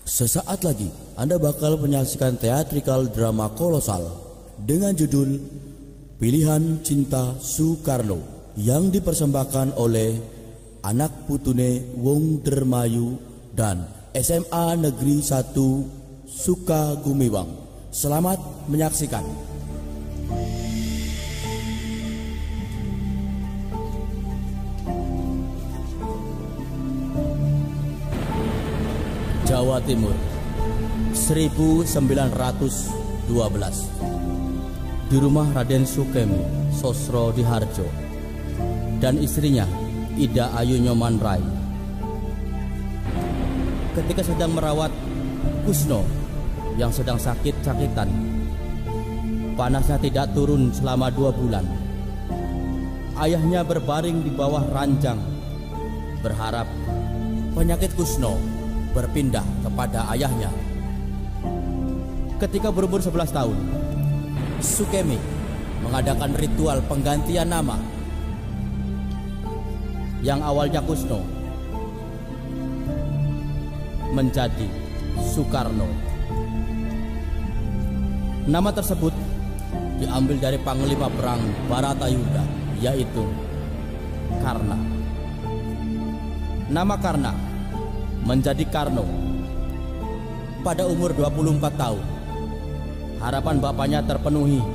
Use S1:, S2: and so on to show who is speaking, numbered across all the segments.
S1: Sesaat lagi Anda bakal menyaksikan teatrikal drama kolosal dengan judul Pilihan Cinta Soekarno yang dipersembahkan oleh Anak Putune Wong Dermayu dan SMA Negeri 1 Sukagumiwang. Selamat menyaksikan. Jawa Timur 1912. Di rumah Raden Sukemi Sosro Diharjo dan istrinya Ida Ayu Nyoman Rai. Ketika sedang merawat Kusno yang sedang sakit-sakitan, panasnya tidak turun selama 2 bulan. Ayahnya berbaring di bawah ranjang, berharap penyakit Kusno berpindah kepada ayahnya. Ketika berumur 11 tahun, Sukemi mengadakan ritual penggantian nama yang awalnya Kusno menjadi Soekarno. Nama tersebut diambil dari panglima perang Baratayuda, yaitu Karna. Nama Karna menjadi Karno pada umur 24 tahun. Harapan bapaknya terpenuhi.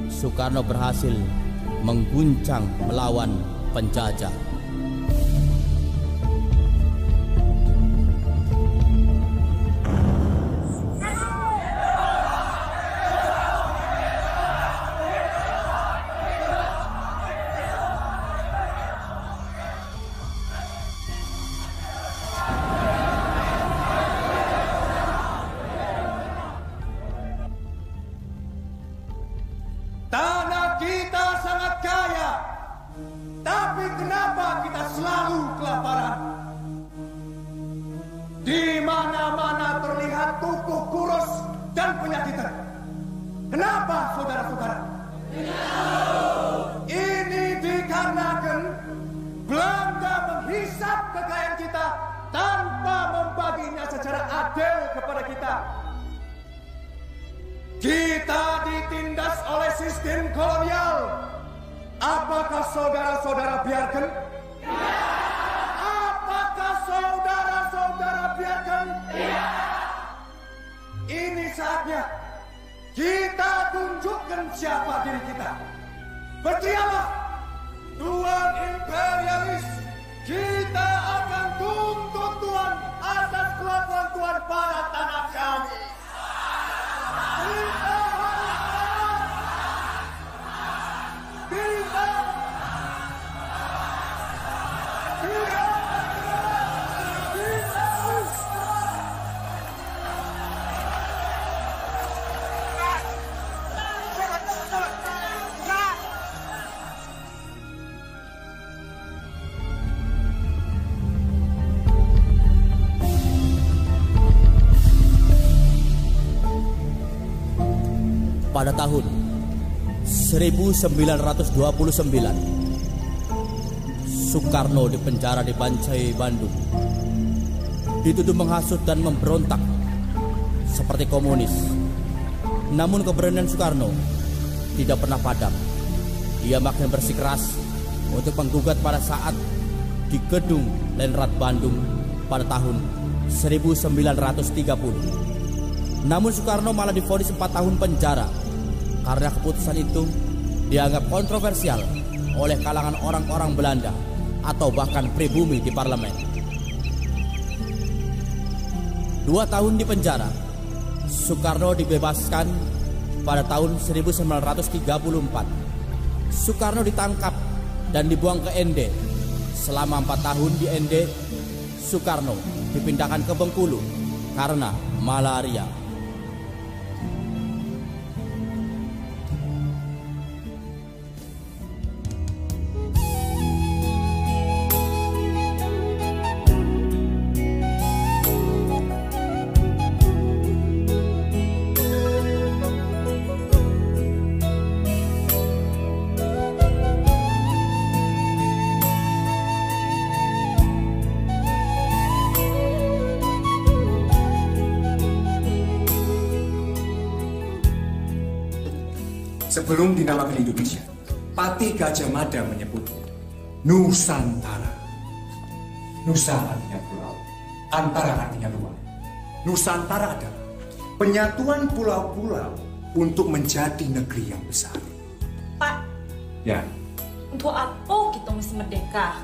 S1: Soekarno berhasil mengguncang melawan penjajah.
S2: Tanah kita sangat kaya, tapi kenapa kita selalu kelaparan? Di mana-mana terlihat tubuh kurus dan penyakitan. Kenapa, saudara-saudara? Ini dikarenakan Belanda menghisap kekayaan kita tanpa membaginya secara adil kepada kita. Kita ditindas oleh sistem kolonial. Apakah saudara-saudara biarkan? Ya. Apakah saudara-saudara biarkan? Ya. Ini saatnya kita tunjukkan siapa diri kita. Berteriaklah, Tuan imperialis, kita akan tuntut Tuan atas kelakuan Tuan pada tanah kami.
S1: Pada tahun 1929, Soekarno dipenjara di Bancai, Bandung. Dituduh menghasut dan memberontak seperti komunis. Namun keberanian Soekarno tidak pernah padam. Ia makin bersikeras untuk menggugat pada saat di Gedung Lenrat Bandung pada tahun 1930. Namun Soekarno malah divonis 4 tahun penjara karena keputusan itu dianggap kontroversial oleh kalangan orang-orang Belanda atau bahkan pribumi di parlemen. 2 tahun di penjara, Soekarno dibebaskan pada tahun 1934. Soekarno ditangkap dan dibuang ke Ende. Selama 4 tahun di Ende, Soekarno dipindahkan ke Bengkulu karena malaria.
S3: sebelum dinamakan Indonesia, Patih Gajah Mada menyebut Nusantara. Nusa artinya pulau, antara artinya luar. Nusantara adalah penyatuan pulau-pulau untuk menjadi negeri yang besar.
S4: Pak,
S3: Ya,
S4: untuk apa kita mesti merdeka?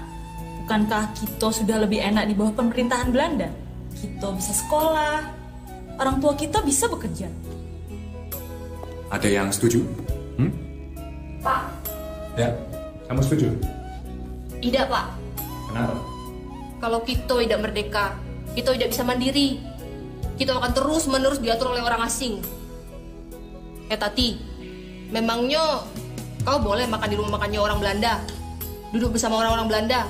S4: Bukankah kita sudah lebih enak di bawah pemerintahan Belanda? Kita bisa sekolah, orang tua kita bisa bekerja.
S3: ada yang setuju?
S5: Pak,
S3: Ya, kamu setuju?
S5: tidak Pak.
S3: Kenapa?
S5: Kalau kita tidak merdeka, kita tidak bisa mandiri. Kita akan terus-menerus diatur oleh orang asing. Tati, memangnya kau boleh makan di rumah makannya orang Belanda? Duduk bersama orang-orang Belanda?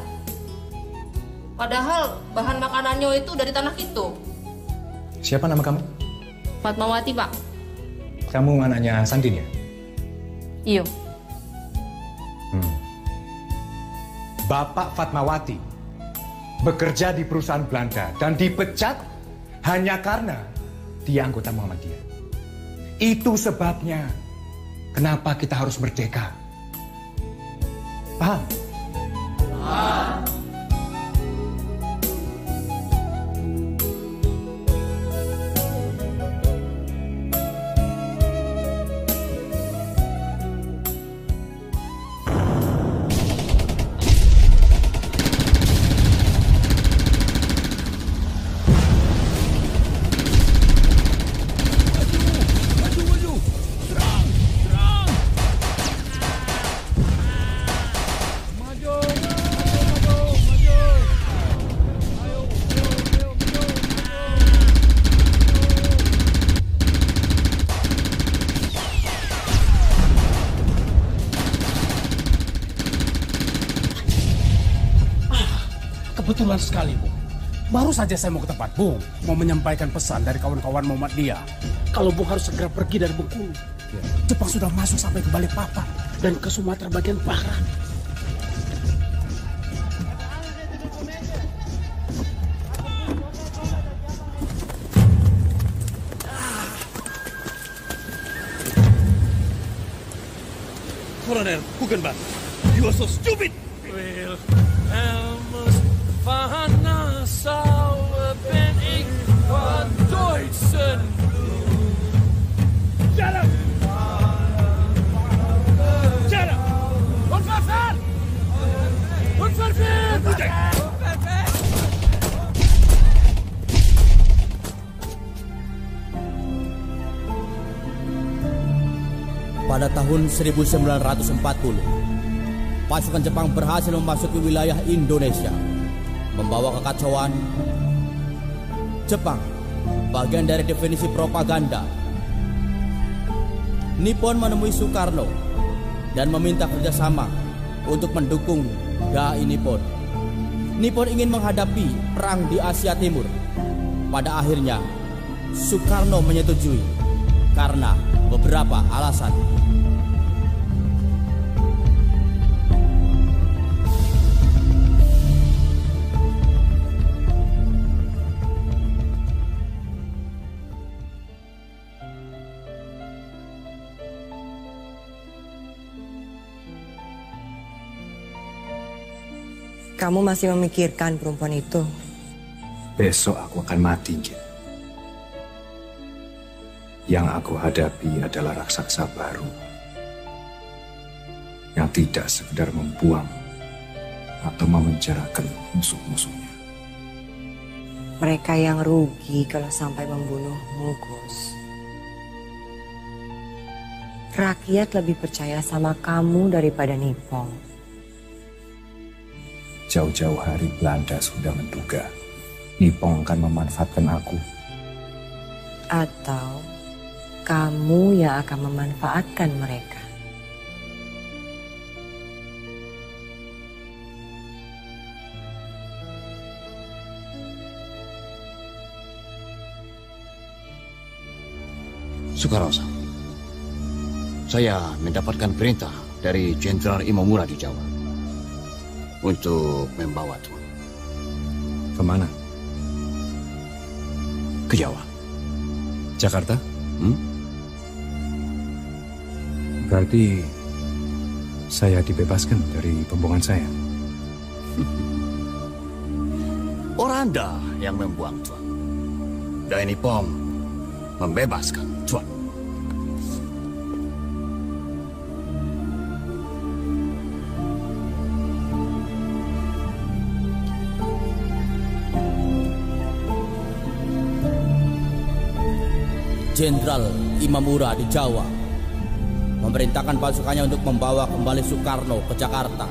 S5: Padahal bahan makanannya itu dari tanah kita.
S3: Siapa nama kamu?
S5: Fatmawati, Pak.
S3: Kamu anaknya Sandin ya?
S5: Iyo.
S3: Bapak Fatmawati bekerja di perusahaan Belanda dan dipecat hanya karena dia anggota Muhammadiyah. Itu sebabnya kenapa kita harus merdeka. Paham?
S6: Kebetulan sekali, Bung. Baru saja saya mau ke tempat Bung, mau menyampaikan pesan dari kawan-kawan Muhammadiyah. Kalau Bung harus segera pergi dari Bengkulu. Jepang sudah masuk sampai ke Balikpapan dan ke Sumatera bagian barat.
S7: Colonel Hugenbach, you are so stupid! Well, Fahana Sauer bin ich von Deutschen Blut. Shut up! Shut up! Und verfahren! Und verfahren!
S1: Pada tahun 1940, pasukan Jepang berhasil memasuki wilayah Indonesia, membawa kekacauan. Jepang, bagian dari definisi propaganda. Nippon menemui Soekarno dan meminta kerjasama untuk mendukung Dai Nippon. Nippon ingin menghadapi perang di Asia Timur. Pada akhirnya, Soekarno menyetujui karena beberapa alasan.
S8: Kamu masih memikirkan perempuan itu?
S3: Besok aku akan mati, Jin. Yang aku hadapi adalah raksasa baru yang tidak sekedar membuang atau memenjarakan musuh-musuhnya.
S8: Mereka yang rugi kalau sampai membunuhmu, Gus. Rakyat lebih percaya sama kamu daripada Nippon.
S3: Jauh-jauh hari Belanda sudah menduga Nippon akan memanfaatkan aku.
S8: Atau kamu yang akan memanfaatkan mereka.
S9: Sukarosa, saya mendapatkan perintah dari Jenderal Imamura di Jawa untuk membawa Tuan.
S3: Kemana?
S9: Ke Jawa.
S3: Jakarta? Berarti saya dibebaskan dari pembuangan saya.
S9: Oranda yang membuang Tuan. Dai Nippon membebaskan Tuan.
S1: Jenderal Imamura di Jawa memerintahkan pasukannya untuk membawa kembali Soekarno ke Jakarta.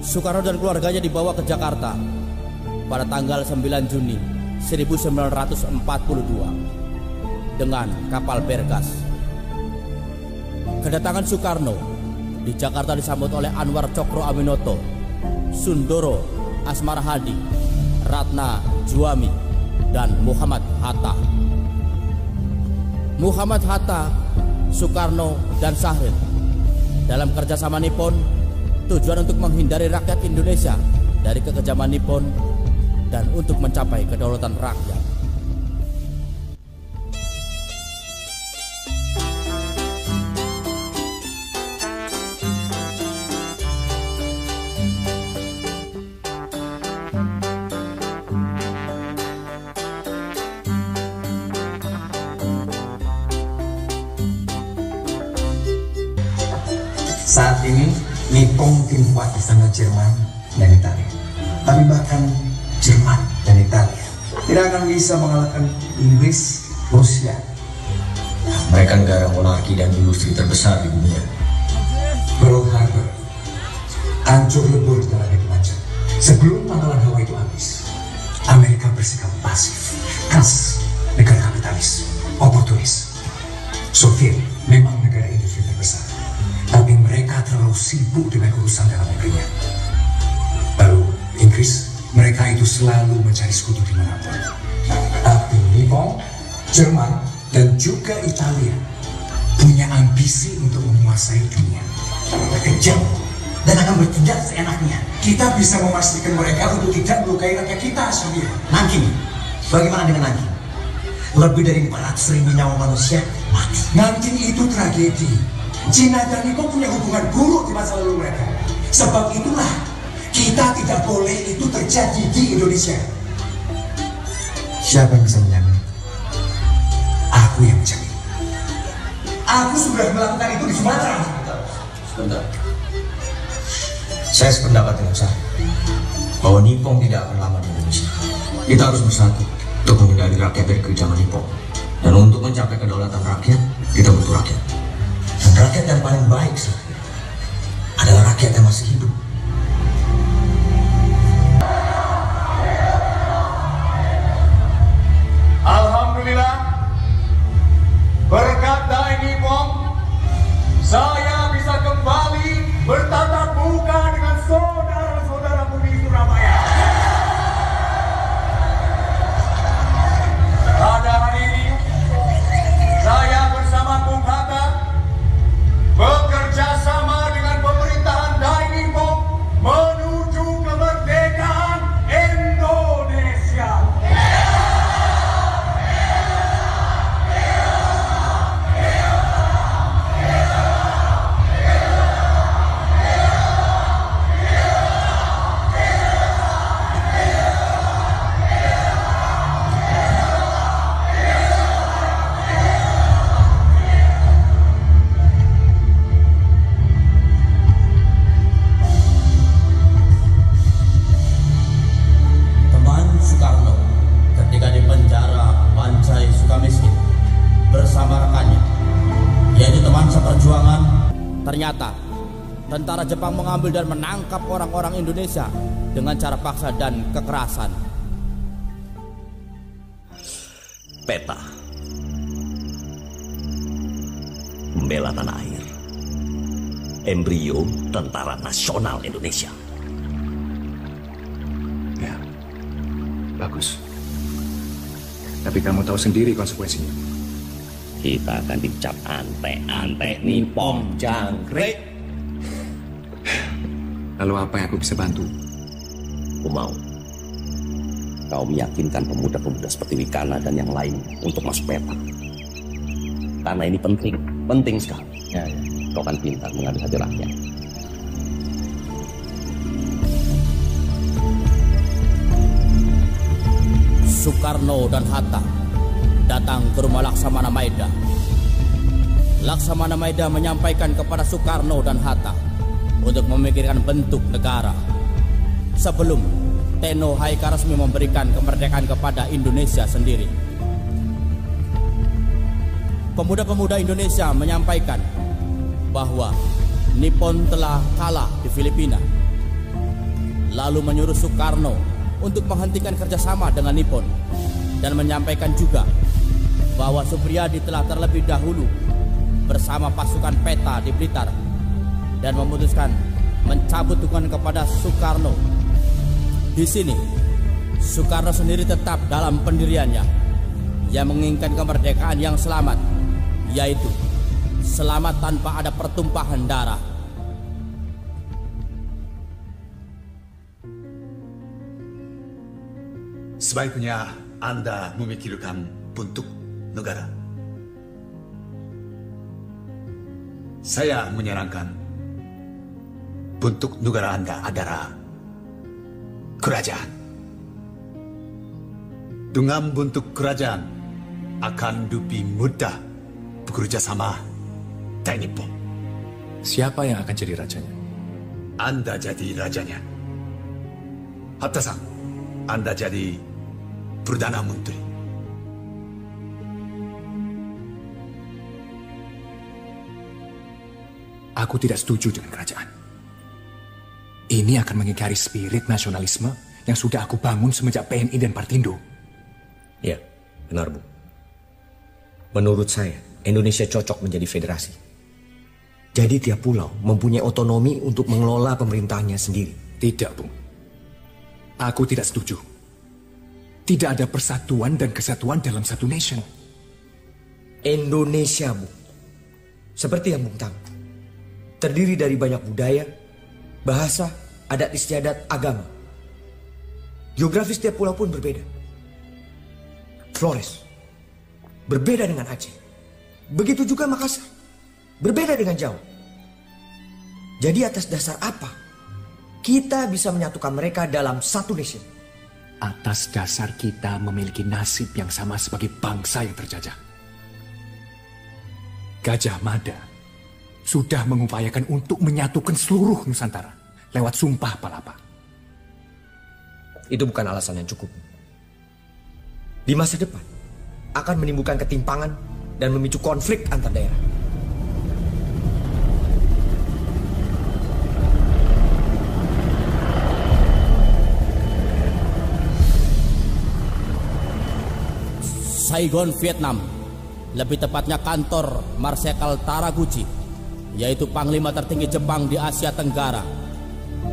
S1: Soekarno dan keluarganya dibawa ke Jakarta pada tanggal 9 Juni 1942 dengan kapal Bergas. Kedatangan Soekarno di Jakarta disambut oleh Anwar Cokro Aminoto, Sundoro Asmara Hadi, Ratna Juami, dan Muhammad Hatta. Muhammad Hatta, Soekarno, dan Sahril dalam kerjasama Nippon tujuan untuk menghindari rakyat Indonesia dari kekejaman Nippon dan untuk mencapai kedaulatan rakyat.
S10: Saat ini Nippon tim kuat di sana Jerman dan Italia. Tapi bahkan Jerman dan Italia tidak akan bisa mengalahkan Inggris, Rusia. Mereka negara monarki dan industri terbesar di dunia. Pearl Harbor hancur lebur di tanah Pajak. Sebelum pangkalan Hawaii itu habis, Amerika bersikap pasif, keras, negara kapitalis, oportunis. Soviet memang negara industri terbesar, tapi mereka terlalu sibuk dengan urusan dalam negerinya. Lalu Inggris, mereka itu selalu mencari sekutu dimanapun. Tapi Nippon, Jerman, dan juga Italia punya ambisi untuk menguasai dunia. Kejam dan akan bertindak seenaknya. Kita bisa memastikan mereka untuk tidak melukai rakyat kita sendiri. Nanking, bagaimana dengan Nanking? Lebih dari 400.000 nyawa manusia mati. Nanking itu tragedi. Cina dan Nippon punya hubungan buruk di masa lalu mereka. Sebab itulah kita tidak boleh itu terjadi di Indonesia. Siapa yang bisa menjamin? Aku yang menjamin. Aku sudah melakukan itu di Sumatera. Sebentar. Saya sependapat dengan saya bahwa Nippon tidak akan lama di Indonesia. Kita harus bersatu untuk menghindari rakyat dari kekejaman Nippon. Dan untuk mencapai kedaulatan rakyat, kita butuh rakyat. Dan rakyat yang paling baik adalah rakyat yang masih hidup.
S2: Alhamdulillah, berkat Dai Nippon, saya bisa kembali bertatap muka dengan saudara-saudaraku di Surabaya. Pada hari ini, saya bersama Bung Hatta bekerja sama dengan pemerintahan Dai Nippon menuju kemerdekaan Indonesia.
S1: Ternyata tentara Jepang mengambil dan menangkap orang-orang Indonesia dengan cara paksa dan kekerasan.
S11: Peta membela tanah air, embrio Tentara Nasional Indonesia.
S3: Ya, bagus. Tapi kamu tahu sendiri konsekuensinya.
S11: Kita akan dicap antek Nippon jangkrik.
S3: Lalu apa yang aku bisa bantu?
S11: Aku mau kau meyakinkan pemuda-pemuda seperti Wikana dan yang lain untuk masuk peta. Karena ini penting sekali. Ya, kau kan pintar mengambil hati rakyat.
S1: Soekarno dan Hatta datang ke rumah Laksamana Maeda. Laksamana Maeda menyampaikan kepada Soekarno dan Hatta untuk memikirkan bentuk negara sebelum Teno Haika resmi memberikan kemerdekaan kepada Indonesia sendiri. Pemuda-pemuda Indonesia menyampaikan bahwa Nippon telah kalah di Filipina, lalu menyuruh Soekarno untuk menghentikan kerjasama dengan Nippon dan menyampaikan juga bahwa Supriyadi telah terlebih dahulu bersama pasukan peta di Blitar dan memutuskan mencabut dukungan kepada Soekarno. Di sini, Soekarno sendiri tetap dalam pendiriannya yang menginginkan kemerdekaan yang selamat, yaitu selamat tanpa ada pertumpahan darah.
S3: Sebaiknya Anda memikirkan bentuk negara. Saya menyarankan bentuk negara Anda adalah kerajaan. Dengan bentuk kerajaan akan lebih mudah bekerja sama dengan Nippon.
S12: Siapa yang akan jadi rajanya?
S3: Anda jadi rajanya. Hatta-san, Anda jadi Perdana Menteri.
S12: Aku tidak setuju dengan kerajaan. Ini akan mengingkari spirit nasionalisme yang sudah aku bangun semenjak PNI dan Partindo.
S13: Ya, benar, Bu. Menurut saya, Indonesia cocok menjadi federasi. Jadi tiap pulau mempunyai otonomi untuk mengelola pemerintahnya sendiri.
S12: Tidak, Bu. Aku tidak setuju. Tidak ada persatuan dan kesatuan dalam satu nation.
S13: Indonesia, Bu. Seperti yang Bung tahu. Terdiri dari banyak budaya, bahasa, adat istiadat, agama. Geografis tiap pulau pun berbeda. Flores berbeda dengan Aceh. Begitu juga Makassar. Berbeda dengan Jawa. Jadi atas dasar apa kita bisa menyatukan mereka dalam satu nation?
S12: Atas dasar kita memiliki nasib yang sama sebagai bangsa yang terjajah. Gajah Mada sudah mengupayakan untuk menyatukan seluruh Nusantara lewat Sumpah Palapa.
S13: Itu bukan alasan yang cukup. Di masa depan akan menimbulkan ketimpangan dan memicu konflik antar daerah.
S1: Saigon, Vietnam, lebih tepatnya kantor Marsekal Taraguchi, yaitu panglima tertinggi Jepang di Asia Tenggara.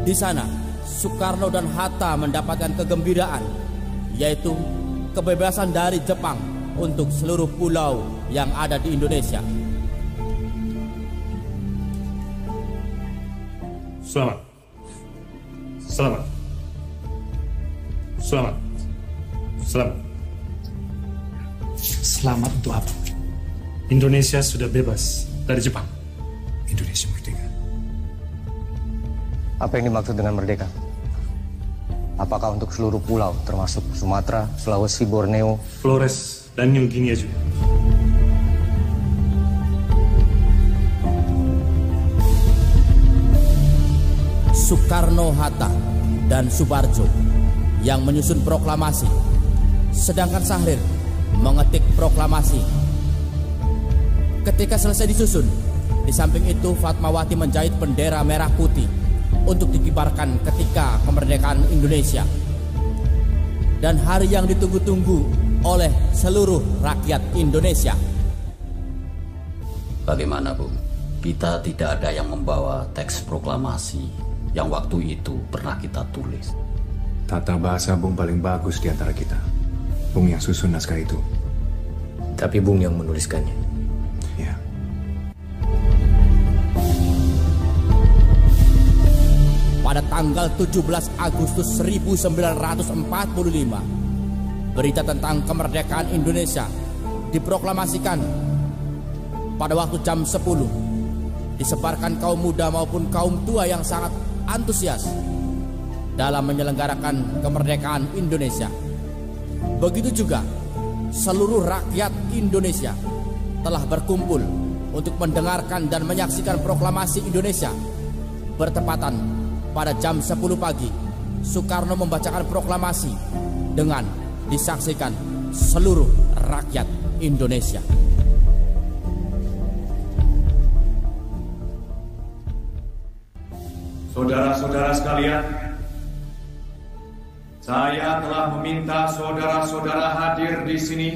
S1: Di sana, Soekarno dan Hatta mendapatkan kegembiraan, yaitu kebebasan dari Jepang untuk seluruh pulau yang ada di Indonesia.
S14: Selamat. Selamat. Selamat. Selamat.
S12: Selamat untuk apa?
S14: Indonesia sudah bebas dari Jepang.
S12: Indonesia merdeka.
S15: Apa yang dimaksud dengan merdeka? Apakah untuk seluruh pulau, termasuk Sumatera, Sulawesi, Borneo,
S14: Flores, dan New Guinea juga?
S1: Soekarno, Hatta, dan Subarjo yang menyusun proklamasi, sedangkan Sahrir mengetik proklamasi. Ketika selesai disusun, di samping itu Fatmawati menjahit bendera merah putih untuk dikibarkan ketika kemerdekaan Indonesia. Dan hari yang ditunggu-tunggu oleh seluruh rakyat Indonesia.
S9: Bagaimana, Bung? Kita tidak ada yang membawa teks proklamasi yang waktu itu pernah kita tulis.
S12: Tata bahasa Bung paling bagus di antara kita. Bung yang susun naskah itu.
S13: Tapi Bung yang menuliskannya.
S12: Ya.
S1: Pada tanggal 17 Agustus 1945, berita tentang kemerdekaan Indonesia diproklamasikan pada waktu jam 10 disebarkan kaum muda maupun kaum tua yang sangat antusias dalam menyelenggarakan kemerdekaan Indonesia. Begitu juga seluruh rakyat Indonesia telah berkumpul untuk mendengarkan dan menyaksikan proklamasi Indonesia. Bertepatan pada jam 10 pagi, Soekarno membacakan proklamasi dengan disaksikan seluruh rakyat Indonesia.
S3: Saudara-saudara sekalian, saya telah meminta saudara-saudara hadir di sini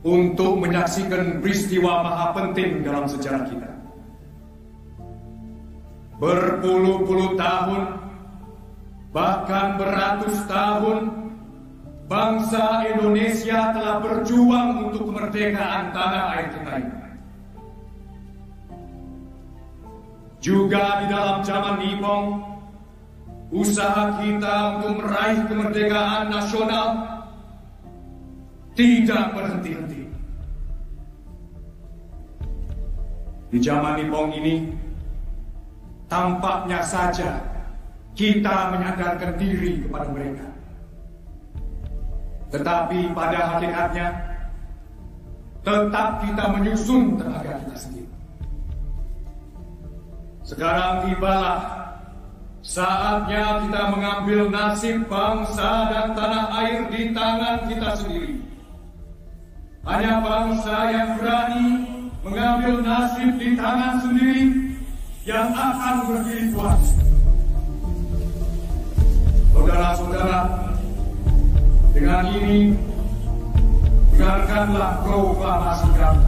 S3: untuk menyaksikan peristiwa maha penting dalam sejarah kita. Berpuluh-puluh tahun, bahkan beratus tahun, bangsa Indonesia telah berjuang untuk kemerdekaan tanah air kita ini. Juga di dalam zaman Nippon, usaha kita untuk meraih kemerdekaan nasional tidak berhenti-henti. Di zaman Nippon ini, tampaknya saja kita menyandarkan diri kepada mereka. Tetapi pada hakikatnya, tetap kita menyusun tenaga kita sendiri. Sekarang tibalah saatnya kita mengambil nasib bangsa dan tanah air di tangan kita sendiri. Hanya bangsa yang berani mengambil nasib di tangan sendiri yang akan berdiri kuat. Saudara-saudara, dengan ini dengarkanlah proklamasi kami.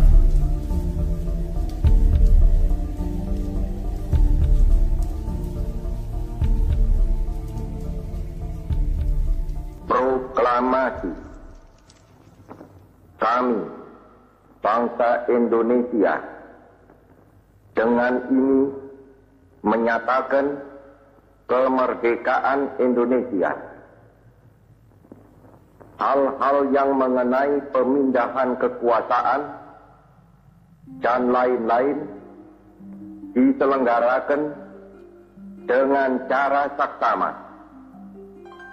S16: Proklamasi kami, bangsa Indonesia, dengan ini menyatakan kemerdekaan Indonesia. Hal-hal yang mengenai pemindahan kekuasaan dan lain-lain diselenggarakan dengan cara saksama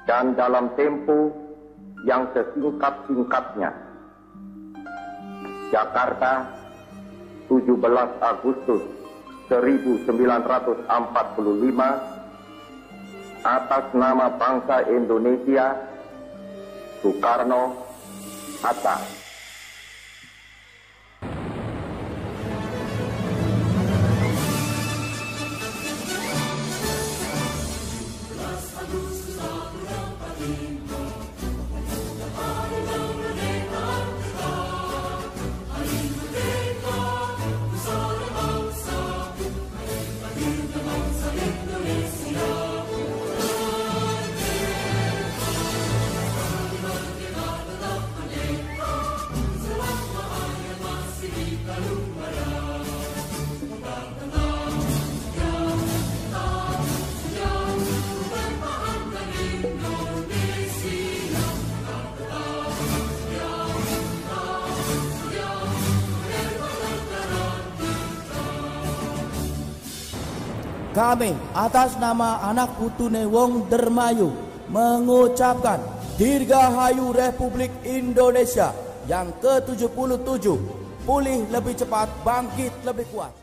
S16: dan dalam tempo yang sesingkat-singkatnya. Jakarta, 17 Agustus 1945, atas nama bangsa Indonesia, Soekarno, Hatta.
S1: Kami atas nama anak putune Wong Dermayu mengucapkan Dirgahayu Republik Indonesia yang ke-77, pulih lebih cepat, bangkit lebih kuat.